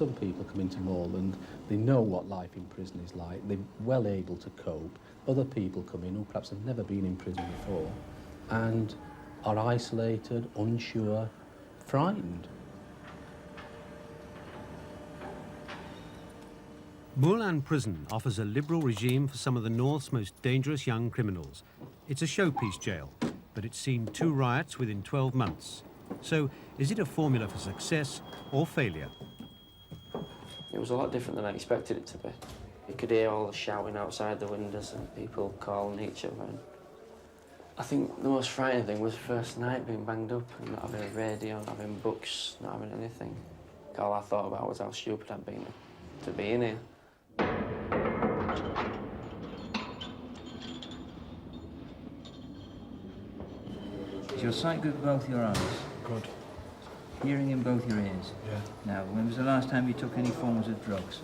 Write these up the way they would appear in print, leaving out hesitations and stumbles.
some people come into Moorland, they know what life in prison is like, they're well able to cope. Other people come in who perhaps have never been in prison before and are isolated, unsure, frightened. Moorland Prison offers a liberal regime for some of the North's most dangerous young criminals. It's a showpiece jail, but it's seen 2 riots within 12 months. So, is it a formula for success or failure? It was a lot different than I expected it to be. You could hear all the shouting outside the windows and people calling each other. And I think the most frightening thing was the first night being banged up and not having a radio, not having books, not having anything. All I thought about was how stupid I'd been to be in here. Is your sight good with both your eyes? Good. Hearing in both your ears? Yeah. Now, when was the last time you took any forms of drugs?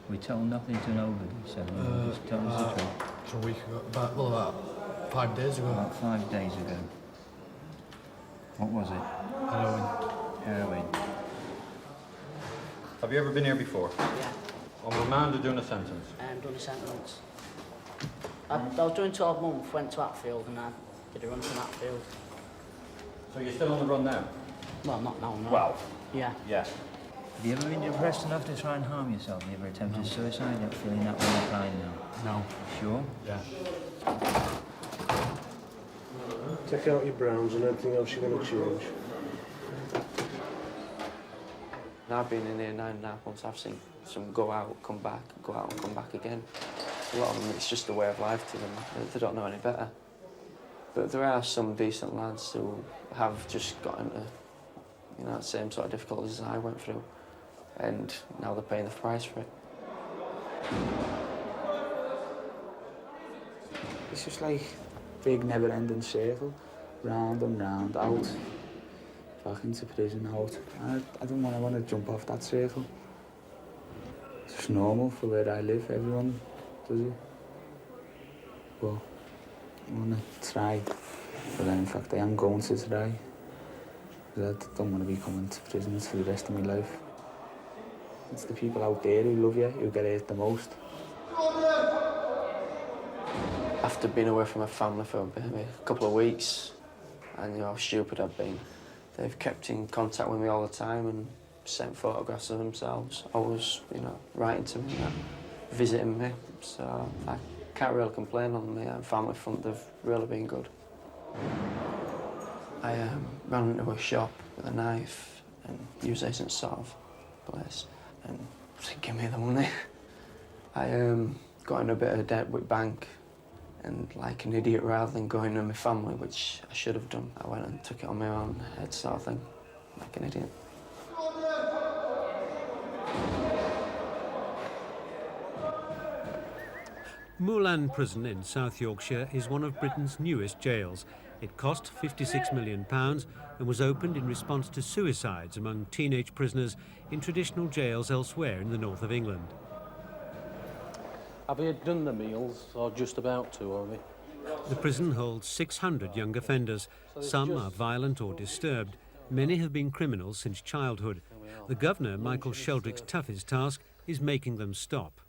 We told nothing to nobody, so just tell us the truth. It's a week ago, about 5 days ago. About 5 days ago. What was it? Heroin. Heroin. Have you ever been here before? Yeah. On remand or doing a sentence? Done a sentence. I was doing 12 months, went to Hatfield and I did a run from Hatfield. So you're still on the run now? Well, not now, no. Well. Yeah. Yeah. Have you ever been depressed enough to try and harm yourself? Have you ever attempted suicide? You're feeling that way inclined now? No. Sure? Yeah. Take out your browns and anything else you're going to change. I've been in here 9.5 months. I've seen some go out, come back, go out and come back again. A lot of them, it's just a way of life to them. They don't know any better. But there are some decent lads who have just got into, you know, the same sort of difficulties as I went through. And now they're paying the price for it. It's just like a big never-ending circle, round and round, out, back into prison, out. I don't want to jump off that circle. It's just normal for where I live, everyone does it. But I want to try, but then in fact I am going to try. Because I don't want to be coming to prison for the rest of my life. It's the people out there who love you, who get hurt the most. After being away from my family for a couple of weeks, and you know how stupid I've been, they've kept in contact with me all the time and sent photographs of themselves. Always, you know, writing to me, visiting me. So I can't really complain on the family front. They've really been good. I ran into a shop with a knife and used agent sort of place and said, give me the money. I got in a bit of debt with bank and like an idiot, rather than going to my family, which I should have done, I went and took it on my own head sort of thing, like an idiot. Moorland Prison in South Yorkshire is one of Britain's newest jails. It cost £56 million and was opened in response to suicides among teenage prisoners in traditional jails elsewhere in the north of England. Have you done the meals, or just about to, are we? The prison holds 600 young offenders. Some are violent or disturbed. Many have been criminals since childhood. The Governor, Michael Sheldrick's toughest task is making them stop.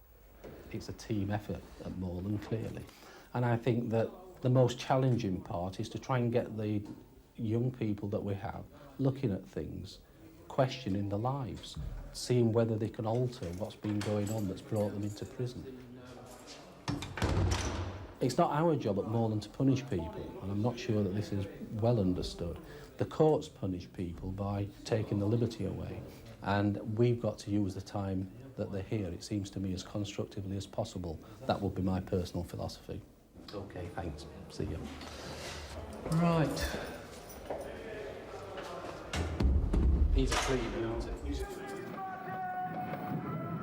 It's a team effort at Moorland, clearly. And I think that the most challenging part is to try and get the young people that we have looking at things, questioning their lives, seeing whether they can alter what's been going on that's brought them into prison. It's not our job at Moorland to punish people, and I'm not sure that this is well understood. The courts punish people by taking the liberty away, and we've got to use the time that they're here, it seems to me, as constructively as possible. That would be my personal philosophy. Okay, thanks. See you. Right. He's a cleaner, isn't he?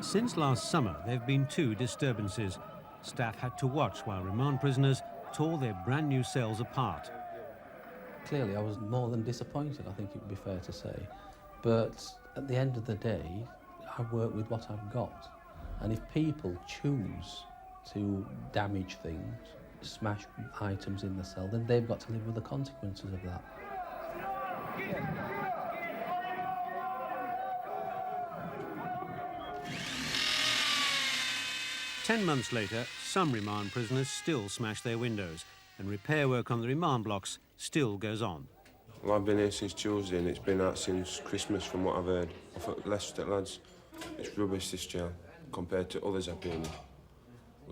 Since last summer, there have been 2 disturbances. Staff had to watch while remand prisoners tore their brand new cells apart. Clearly, I was more than disappointed, I think it would be fair to say. But at the end of the day, I work with what I've got. And if people choose to damage things, smash items in the cell, then they've got to live with the consequences of that. 10 months later, some remand prisoners still smash their windows, and repair work on the remand blocks still goes on. Well, I've been here since Tuesday and it's been out since Christmas from what I've heard. I thought Leicester lads, it's rubbish this jail compared to others I've been in.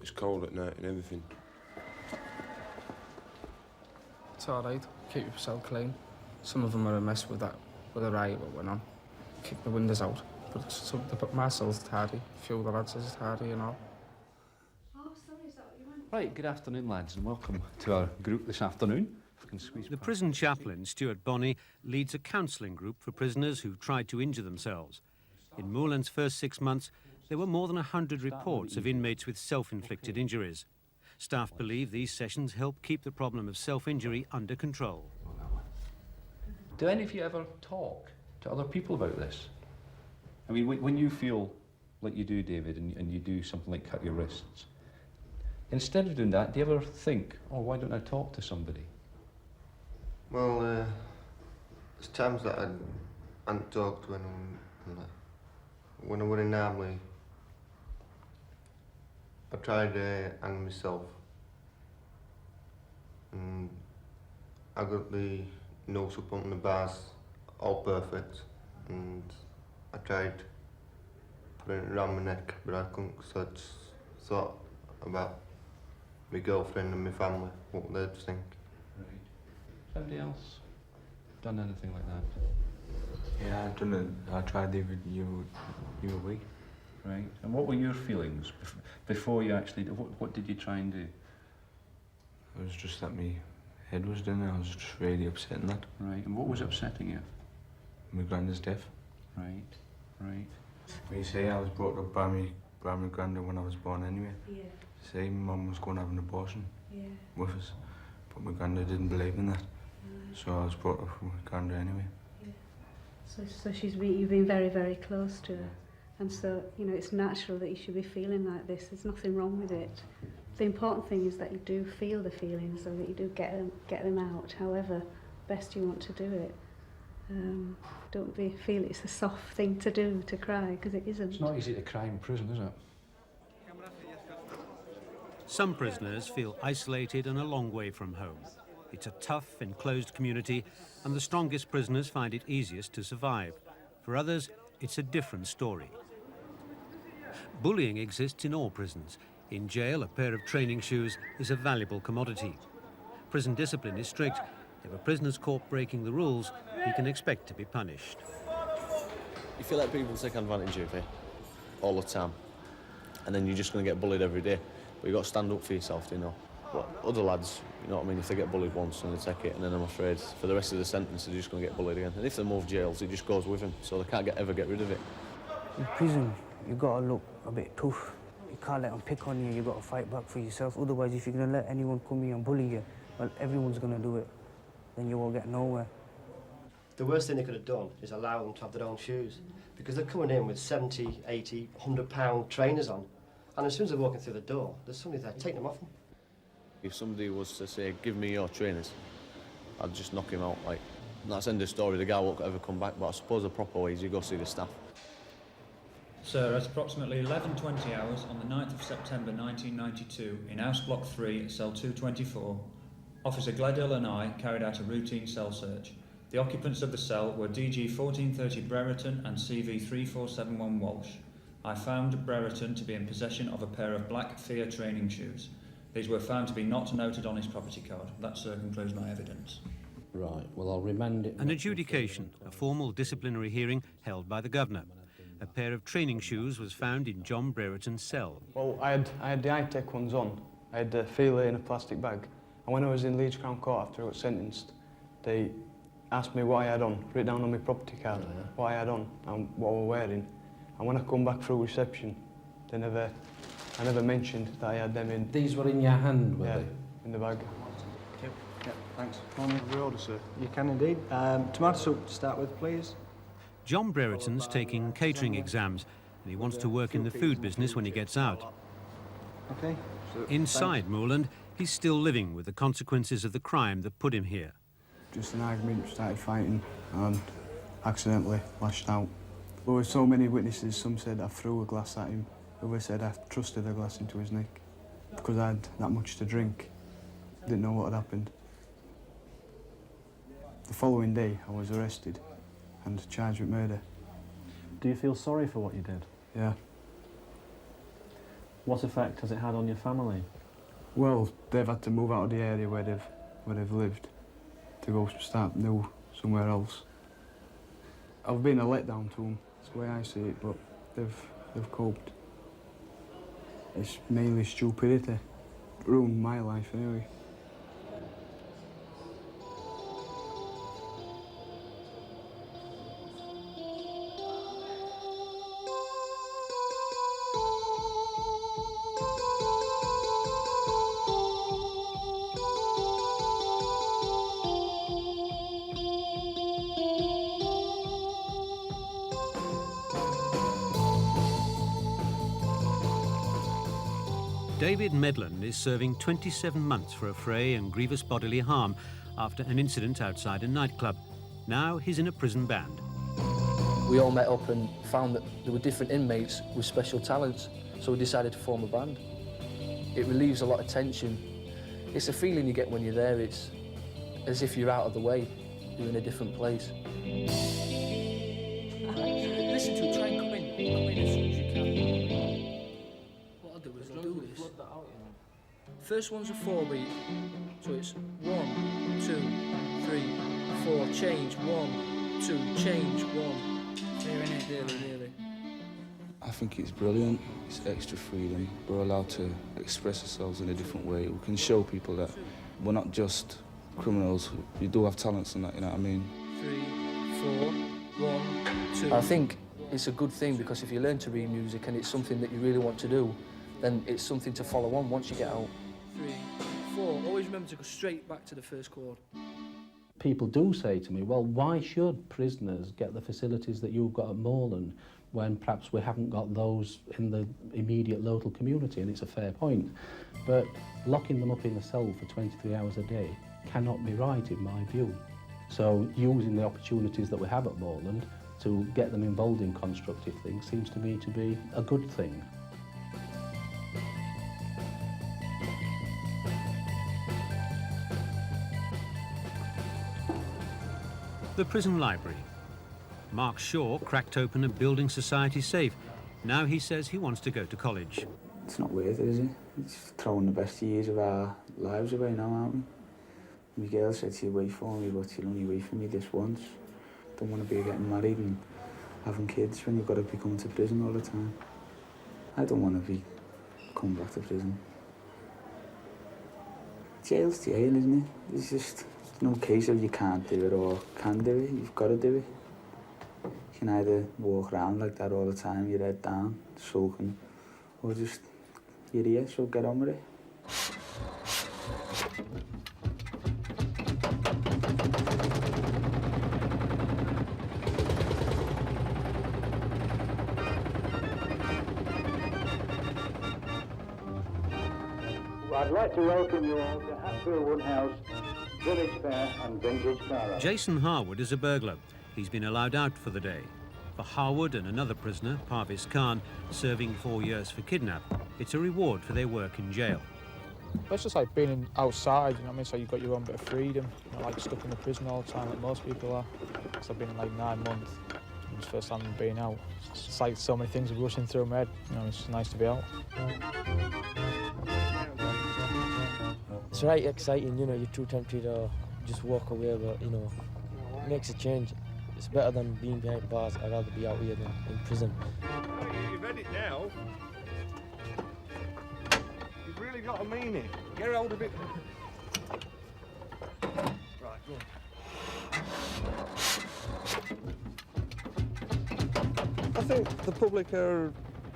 It's cold at night and everything. It's alright, keep your cell clean. Some of them are a mess with the riot that went on. Kick the windows out. But my cell's tidy, a few of the lads is tidy and all. Right, good afternoon lads and welcome to our group this afternoon. The prison chaplain, Stuart Bonney, leads a counselling group for prisoners who've tried to injure themselves. In Moorland's first 6 months, there were more than 100 reports of inmates with self-inflicted injuries. Staff believe these sessions help keep the problem of self-injury under control. Do any of you ever talk to other people about this? I mean, when you feel like you do, David, and you do something like cut your wrists, instead of doing that, do you ever think, oh, why don't I talk to somebody? Well, there's times that I hadn't talked when I were in army. I tried hanging myself, and I got the nose up on the bars, all perfect, and I tried putting it around my neck, but I couldn't, so I just thought about my girlfriend and my family, what they'd think. Right. Somebody else done anything like that? Yeah, I've done it. I tried even you a week. Right. And what were your feelings before you actually did? What did you try and do? It was just that my head was doing it. I was just really upset in that. Right. And what was upsetting you? My granddad's death. Right. Right. You see, I was brought up by my granddad when I was born anyway. Yeah. See, my mum was going to have an abortion with us, but my granddad didn't believe in that. So I was brought up with my granddad anyway. Yeah. So you've been very, very close to her. And so, you know, it's natural that you should be feeling like this. There's nothing wrong with it. The important thing is that you do feel the feelings, so that you do get them out, however best you want to do it. Don't feel it's a soft thing to do, to cry, because it isn't. It's not easy to cry in prison, is it? Some prisoners feel isolated and a long way from home. It's a tough, enclosed community, and the strongest prisoners find it easiest to survive. For others, it's a different story. Bullying exists in all prisons. In jail, a pair of training shoes is a valuable commodity. Prison discipline is strict. If a prisoner's caught breaking the rules, he can expect to be punished. You feel like people take advantage of you all the time, and then you're just going to get bullied every day. But you've got to stand up for yourself, you know. But other lads, you know what I mean, if they get bullied once and they take it, and then I'm afraid for the rest of the sentence they're just going to get bullied again. And if they move jails, it just goes with them, so they can't ever get rid of it. In prison, you've got to look a bit tough. You can't let them pick on you, you've got to fight back for yourself. Otherwise, if you're going to let anyone come here and bully you, well, everyone's going to do it. Then you won't get nowhere. The worst thing they could have done is allow them to have their own shoes, because they're coming in with 70, 80, 100-pound trainers on, and as soon as they're walking through the door, there's somebody there taking them off them. If somebody was to say, give me your trainers, I'd just knock him out. Like, that's the end of the story, the guy won't ever come back, but I suppose the proper way is you go see the staff. Sir, at approximately 11:20 hours on the 9th of September 1992, in House Block 3, cell 224, Officer Gladhill and I carried out a routine cell search. The occupants of the cell were DG 1430 Brereton and CV 3471 Walsh. I found Brereton to be in possession of a pair of black Fear training shoes. These were found to be not noted on his property card. That, sir, concludes my evidence. Right, well, I'll remand it. An adjudication, a formal disciplinary hearing held by the Governor. A pair of training shoes was found in John Brereton's cell. Well, I had the high-tech ones on. I had the feeler in a plastic bag. And when I was in Leeds Crown Court after I got sentenced, they asked me what I had on, written down on my property card, what I had on and what I was wearing. And when I come back through reception, I never mentioned that I had them in. These were in your hand, were yeah, they? In the bag. Yep, thanks. Your order, sir. You can indeed. Tomato soup to start with, please. John Brereton's taking catering exams, and he wants to work in the food business when he gets out. Okay. So, inside Moorland, he's still living with the consequences of the crime that put him here. Just an argument, started fighting and accidentally lashed out. There were so many witnesses, some said I threw a glass at him, who said I trusted a glass into his neck because I had that much to drink. Didn't know what had happened. The following day, I was arrested and charged with murder. Do you feel sorry for what you did? Yeah. What effect has it had on your family? Well, they've had to move out of the area where they've lived to go start new somewhere else. I've been a letdown to them, that's the way I see it, but they've coped. It's mainly stupidity. Ruined my life anyway. David Medland is serving 27 months for affray and grievous bodily harm after an incident outside a nightclub. Now he's in a prison band. We all met up and found that there were different inmates with special talents, so we decided to form a band. It relieves a lot of tension. It's a feeling you get when you're there. It's as if you're out of the way, you're in a different place. Listen to it, try and come in as soon as you can. What I'll do is I'll do this. First one's a 4-beat, so it's 1, 2, 3, 4, change, 1, 2, change, 1. Clear in it, nearly. I think it's brilliant. It's extra freedom. We're allowed to express ourselves in a different way. We can show people that we're not just criminals. We do have talents and that, you know what I mean? 3, 4, 1, 2. I think it's a good thing because if you learn to read music and it's something that you really want to do, then it's something to follow on once you get out. 3, 4. Always remember to go straight back to the first chord. People do say to me, well, why should prisoners get the facilities that you've got at Moorland when perhaps we haven't got those in the immediate local community? And it's a fair point. But locking them up in a cell for 23 hours a day cannot be right in my view. So using the opportunities that we have at Moorland to get them involved in constructive things seems to me to be a good thing. The prison library. Mark Shaw cracked open a building society safe. Now he says he wants to go to college. It's not worth it, is it? It's throwing the best years of our lives away now, aren't we? My girl said she'd wait for me, but she'll only wait for me this once. Don't want to be getting married and having kids when you've got to be coming to prison all the time. I don't want to be coming back to prison. Jail's jail, isn't it? It's just no case of you can't do it or can do it. You've got to do it. You can either walk around like that all the time, your head down, sulking, or just, you're here, so get on with it. I'd like to welcome you all to Hatfield Woodhouse, Village Fair and Vintage Car. Jason Harwood is a burglar. He's been allowed out for the day. For Harwood and another prisoner, Parviz Khan, serving 4 years for kidnap, it's a reward for their work in jail. It's just like being outside, you know what I mean? So you've got your own bit of freedom. You're not like stuck in the prison all the time like most people are. So I've been in like 9 months. It's the first time I've been out. It's like so many things are rushing through my head. You know, it's nice to be out. It's right exciting, you know, you're too tempted to just walk away, but, you know, it makes a change. It's better than being behind bars. I'd rather be out here than in prison. You've read it now. You've really got to mean it. Get hold of it. Right, go on. I think the public are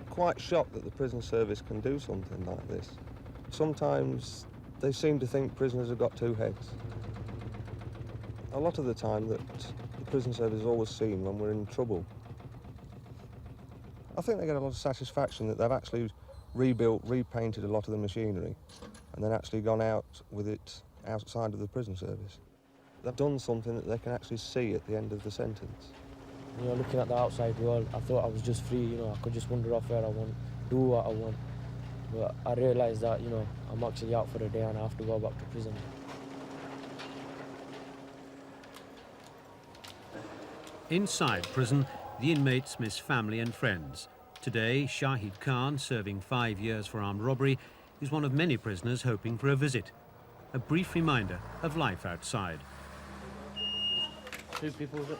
quite shocked that the prison service can do something like this. Sometimes they seem to think prisoners have got 2 heads. A lot of the time that the prison service is always seen when we're in trouble. I think they get a lot of satisfaction that they've actually rebuilt, repainted a lot of the machinery and then actually gone out with it outside of the prison service. They've done something that they can actually see at the end of the sentence. You know, looking at the outside world, I thought I was just free, you know, I could just wander off where I want. do what I want. But I realised that, you know, I'm actually out for the day and I have to go back to prison. Inside prison, the inmates miss family and friends. Today, Shahid Khan, serving 5 years for armed robbery, is one of many prisoners hoping for a visit. A brief reminder of life outside. 2 people, is it?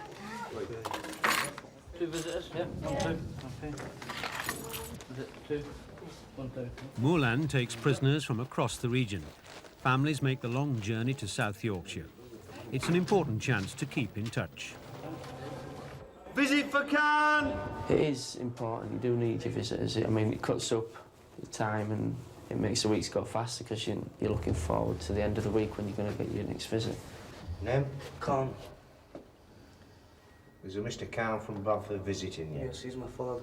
2 visitors, yeah, 1, 2. Okay. Is it 2? 1, 2. Moorland takes prisoners from across the region. Families make the long journey to South Yorkshire. It's an important chance to keep in touch. Visit for Khan! It is important, you do need your visitors. I mean, it cuts up the time and it makes the weeks go faster because you're looking forward to the end of the week when you're going to get your next visit. Name? Khan. There's a Mr. Khan from Bradford visiting you. Yes, he's my father.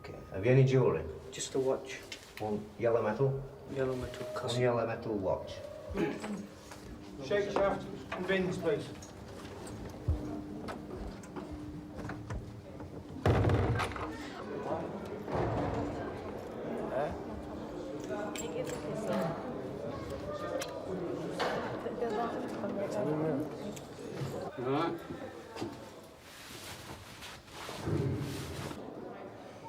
Okay. Have you any jewellery? Just a watch. One yellow metal? Yellow metal One custom. yellow metal watch. Shake shaft and bins, please.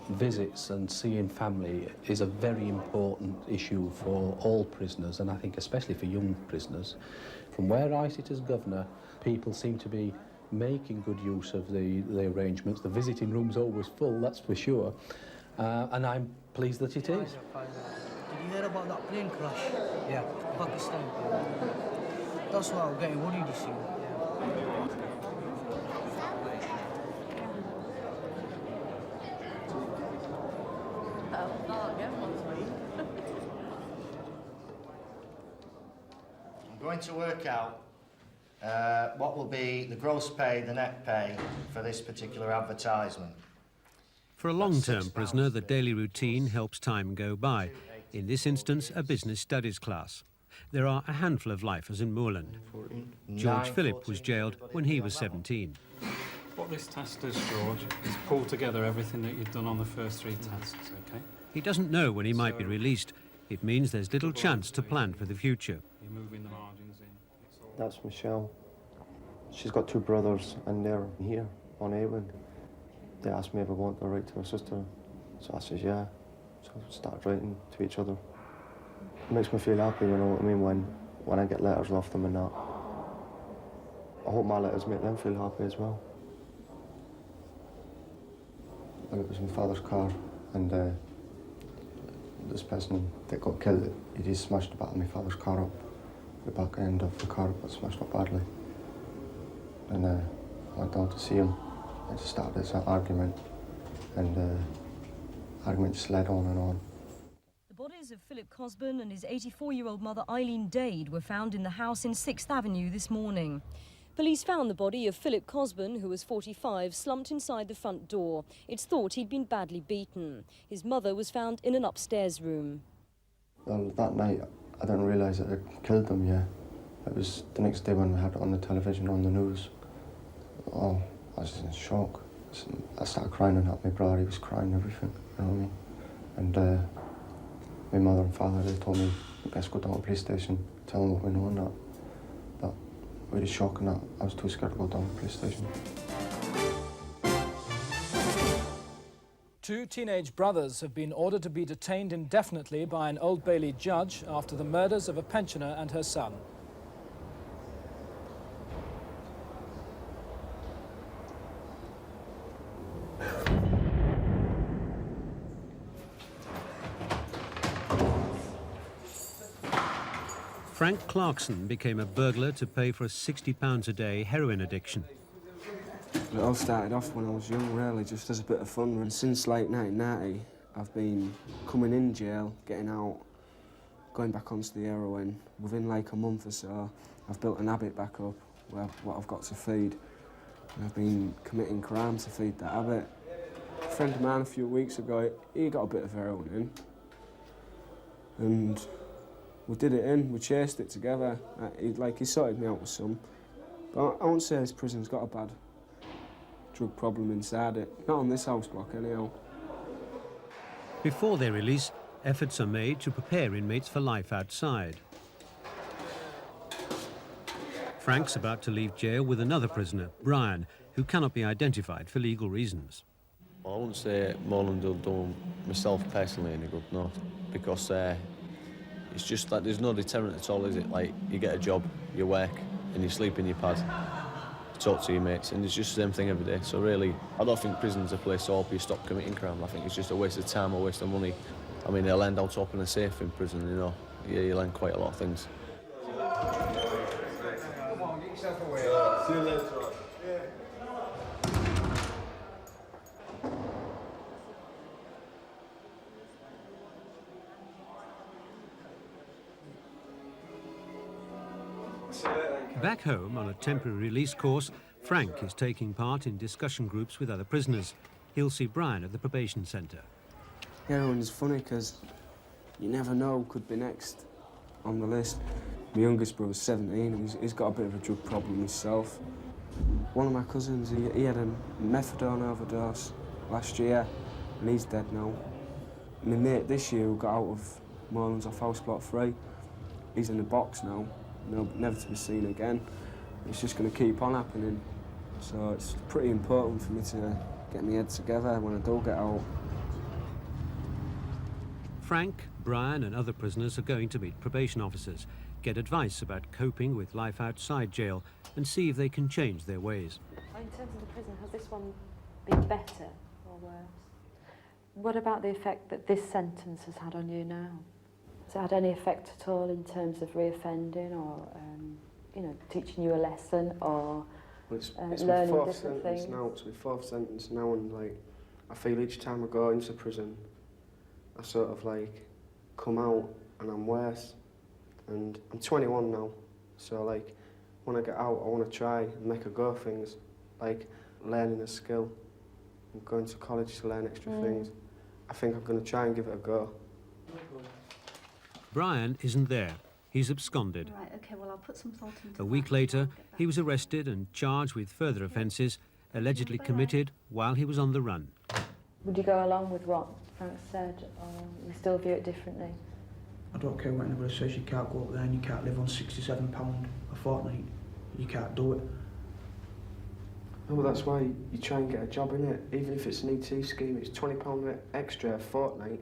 Visits and seeing family is a very important issue for all prisoners, and I think especially for young prisoners. From where I sit as governor, people seem to be making good use of the arrangements. The visiting room's always full, that's for sure, and I'm pleased that it is. Did you hear about that plane crash? Yeah. Pakistan. That's why I'm getting worried, you see. I'm going to work out what will be the gross pay, the net pay for this particular advertisement. For a long-term prisoner, the daily routine helps time go by. In this instance, a business studies class. There are a handful of lifers in Moorland. George Phillip was jailed when he was 17. What this test does, George, is pull together everything that you've done on the first 3 tests, OK? He doesn't know when he might be released. It means there's little chance to plan for the future. You're moving the margins in. That's Michelle. She's got 2 brothers and they're here on Avon. They asked me if I want to write to her sister, so I says yeah. So I started writing to each other. It makes me feel happy, you know what I mean, when I get letters off them and that. I hope my letters make them feel happy as well. Like it was my father's car, and this person that got killed, he just smashed the back of my father's car up. The back end of the car got smashed up badly. And I went down to see him. I just started this argument, and the argument just led on and on. The bodies of Philip Cosburn and his 84-year-old mother Eileen Dade were found in the house in 6th Avenue this morning. Police found the body of Philip Cosburn, who was 45, slumped inside the front door. It's thought he'd been badly beaten. His mother was found in an upstairs room. Well, that night, I didn't realise that I'd killed them, yeah. It was the next day when I had it on the television, on the news. Oh, I was in shock. I started crying and my brother, he was crying and everything, you know what I mean? And my mother and father, they told me, let's go down to the police station, tell them what we know and that. But really shocking that I was too scared to go down to the police station. 2 teenage brothers have been ordered to be detained indefinitely by an Old Bailey judge after the murders of a pensioner and her son. Frank Clarkson became a burglar to pay for a £60 a day heroin addiction. It all started off when I was young, really, just as a bit of fun. And since late 1990, I've been coming in jail, getting out, going back onto the heroin. Within like a month or so, I've built an habit back up, where what I've got to feed. And I've been committing crime to feed that habit. A friend of mine a few weeks ago, he got a bit of heroin in. And we did it in, we chased it together. He sorted me out with some. But I won't say this prison's got a bad drug problem inside it. Not on this house block, anyhow. Before their release, efforts are made to prepare inmates for life outside. Frank's about to leave jail with another prisoner, Brian, who cannot be identified for legal reasons. Well, I wouldn't say Moorland will do myself personally any good, no, because it's just that there's no deterrent at all, is it? Like, you get a job, you work, and you sleep in your pad, you talk to your mates, and it's just the same thing every day. So really, I don't think prison's a place to help you stop committing crime. I think it's just a waste of time, a waste of money. I mean, they learn how to open a safe in prison, you know. Yeah, you learn quite a lot of things. Come on, get yourself away. See you later. Back home, on a temporary release course, Frank is taking part in discussion groups with other prisoners. He'll see Brian at the probation centre. Heroin's funny because you never know who could be next on the list. My youngest brother's 17, he's got a bit of a drug problem himself. One of my cousins, he had a methadone overdose last year, and he's dead now. My mate this year who got out of Moorland's off House Block 3, he's in the box now, never to be seen again. It's just going to keep on happening. So it's pretty important for me to get my head together when I do get out. Frank, Brian and other prisoners are going to meet probation officers, get advice about coping with life outside jail and see if they can change their ways. In terms of the prison, has this one been better or worse? What about the effect that this sentence has had on you now? Has it had any effect at all in terms of reoffending or, you know, teaching you a lesson or it's learning my different things? now. It's my fourth sentence now, and like I feel each time I go into prison, I sort of like come out and I'm worse. And I'm 21 now, so like when I get out, I want to try and make a go of things, like learning a skill and going to college to learn extra things. I think I'm going to try and give it a go. Brian isn't there. He's absconded. Right, okay, well, I'll put some thought into A week later, he was arrested and charged with further offences, allegedly committed while he was on the run. Would you go along with what Frank said, or you still view it differently? I don't care what anybody says, you can't go up there and you can't live on £67 a fortnight. You can't do it. Well, that's why you try and get a job, innit? Even if it's an ET scheme, it's £20 extra a fortnight.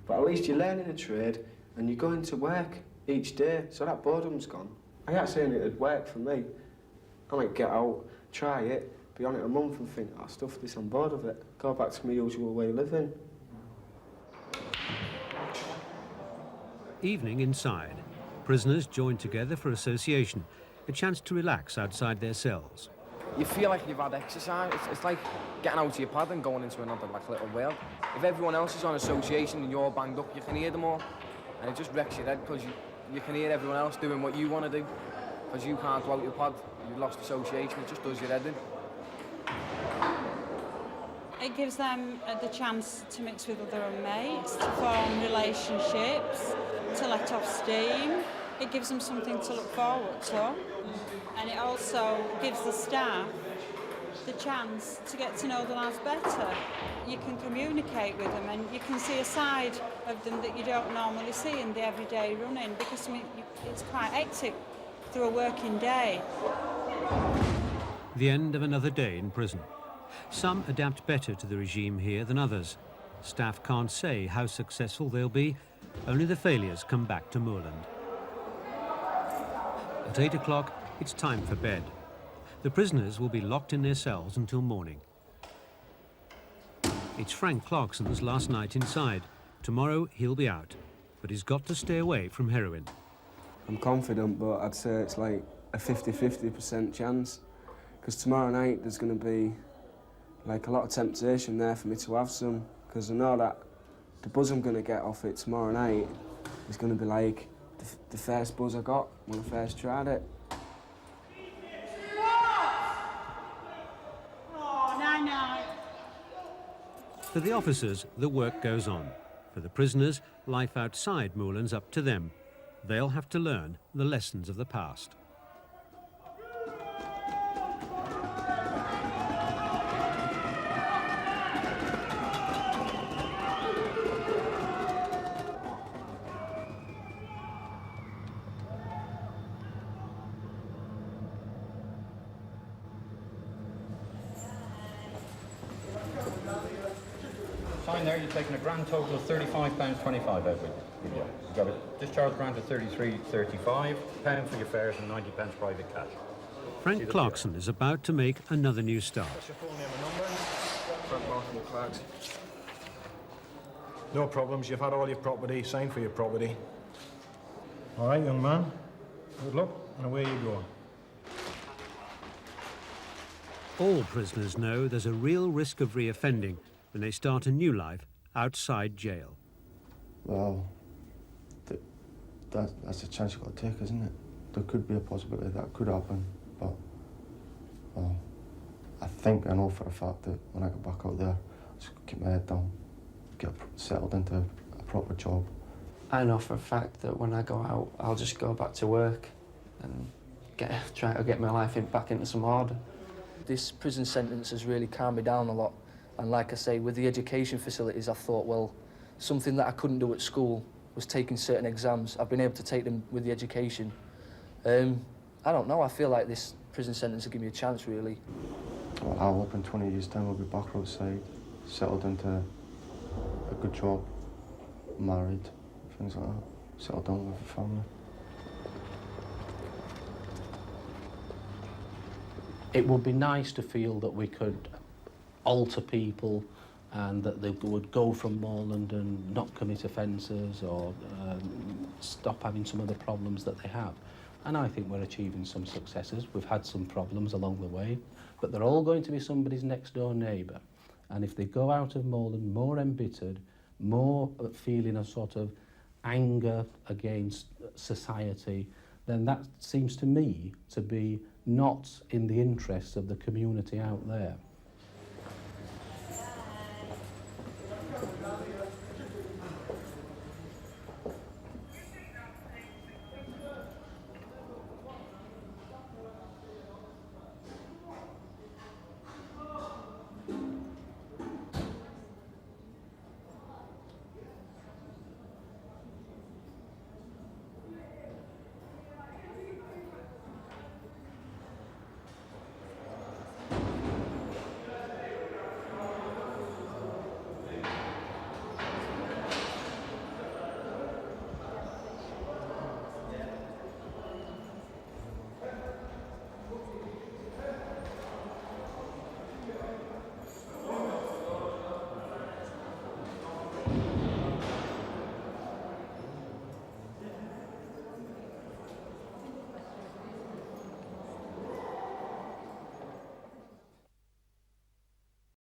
But at least you're learning a trade and you're going to work each day, so that boredom's gone. I ain't saying it'd work for me. I might get out, try it, be on it a month and think, oh, stuff this, I'm bored of it. Go back to my usual way of living. Evening inside. Prisoners join together for association, a chance to relax outside their cells. You feel like you've had exercise. It's like getting out of your pad and going into another little world. If everyone else is on association and you're banged up, you can hear them all. And it just wrecks your head because you can hear everyone else doing what you want to do. Because you can't go out your pad, you've lost association, it just does your head in. It gives them the chance to mix with other mates, to form relationships, to let off steam. It gives them something to look forward to. And it also gives the staff the chance to get to know the lads better. You can communicate with them and you can see a side of them that you don't normally see in the everyday running, because I mean, it's quite hectic through a working day. The end of another day in prison. Some adapt better to the regime here than others. Staff can't say how successful they'll be. Only the failures come back to Moorland. At 8 o'clock, it's time for bed. The prisoners will be locked in their cells until morning. It's Frank Clarkson's last night inside. Tomorrow he'll be out, but he's got to stay away from heroin. I'm confident, but I'd say it's like a 50-50% chance. Because tomorrow night there's going to be like a lot of temptation there for me to have some, because I know that the buzz I'm going to get off it tomorrow night is going to be like the first buzz I got when I first tried it. For the officers, the work goes on. For the prisoners, life outside Moorland's up to them. They'll have to learn the lessons of the past. in there, you're taking a grand total of £35.25 out with you. You've got a discharge grant of £33.35, £1 for your fares and £90 private cash. Frank Clarkson is about to make another new start. What's your full name and number? Frank Martin Clarkson. No problems, you've had all your property, signed for your property. All right, young man. Good luck, and away you go. All prisoners know there's a real risk of reoffending when they start a new life outside jail. Well, that's a chance you've got to take, isn't it? There could be a possibility that could happen, but well, I know for a fact that when I get back out there, I'll just keep my head down, get settled into a proper job. I know for a fact that when I go out, I'll just go back to work and try to get my life back into some order. This prison sentence has really calmed me down a lot. And like I say, with the education facilities, I thought, well, something that I couldn't do at school was taking certain exams. I've been able to take them with the education. I don't know, I feel like this prison sentence will give me a chance, really. Well, I hope in 20 years' time I'll be back outside, settled into a good job, married, things like that, settled down with a family. It would be nice to feel that we could alter people and that they would go from Moorland and not commit offences or stop having some of the problems that they have. And I think we're achieving some successes. We've had some problems along the way, but they're all going to be somebody's next door neighbour. And if they go out of Moorland more embittered, more feeling a sort of anger against society, then that seems to me to be not in the interests of the community out there.